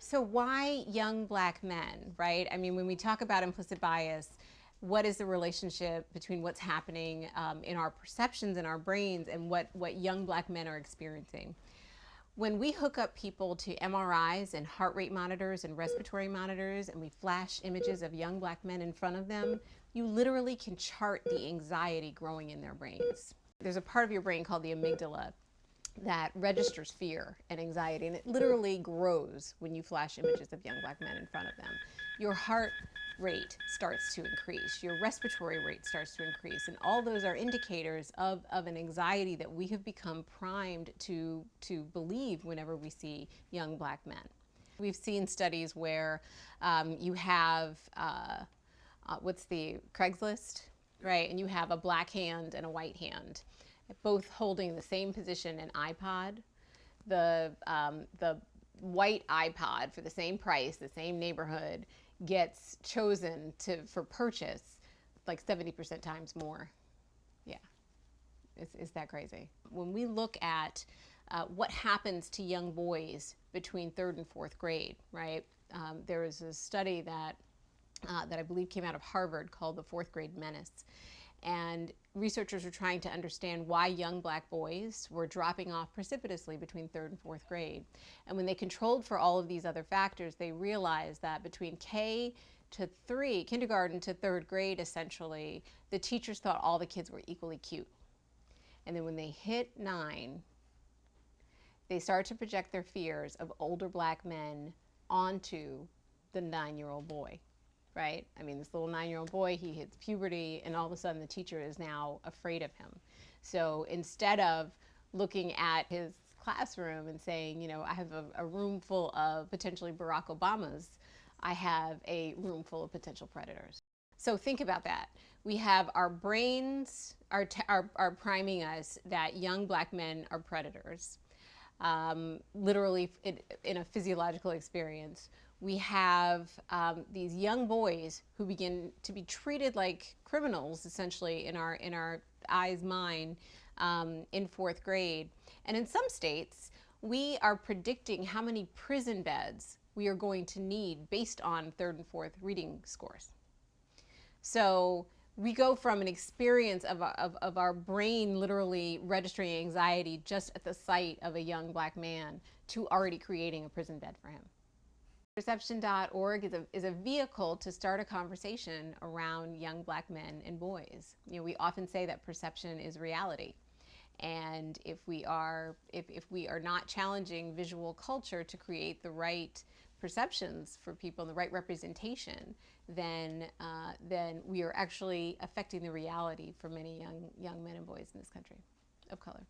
So why young black men, right? I mean, when we talk about implicit bias, what is the relationship between what's happening in our perceptions in our brains and what young black men are experiencing? When we hook up people to MRIs and heart rate monitors and respiratory monitors and we flash images of young black men in front of them, you literally can chart the anxiety growing in their brains. There's a part of your brain called the amygdala that registers fear and anxiety, and it literally grows when you flash images of young black men in front of them. Your heart rate starts to increase, your respiratory rate starts to increase, and all those are indicators of an anxiety that we have become primed to believe whenever we see young black men. We've seen studies where you have, what's the Craigslist, right? And you have a black hand and a white hand, both holding the same position in iPod. The white iPod for the same price, the same neighborhood, gets chosen for purchase like 70% times more. Yeah, is that crazy? When we look at what happens to young boys between 3rd and 4th grade, right? There was a study that I believe came out of Harvard called the 4th grade menace. And researchers were trying to understand why young black boys were dropping off precipitously between 3rd and 4th grade. And when they controlled for all of these other factors, they realized that between kindergarten to 3rd grade, essentially, the teachers thought all the kids were equally cute. And then when they hit 9, they start to project their fears of older black men onto the 9-year-old boy. Right? I mean, this little 9-year-old boy, he hits puberty, and all of a sudden the teacher is now afraid of him. So instead of looking at his classroom and saying, you know, I have a room full of potentially Barack Obamas, I have a room full of potential predators. So think about that. We have our brains are priming us that young black men are predators, literally in a physiological experience. We have these young boys who begin to be treated like criminals, essentially, in our eyes, mind, in 4th grade. And in some states, we are predicting how many prison beds we are going to need based on 3rd and 4th reading scores. So we go from an experience of our brain literally registering anxiety just at the sight of a young black man to already creating a prison bed for him. Perception.org is a vehicle to start a conversation around young black men and boys. You know, we often say that perception is reality. And if we are not challenging visual culture to create the right perceptions for people and the right representation, then we are actually affecting the reality for many young men and boys in this country of color.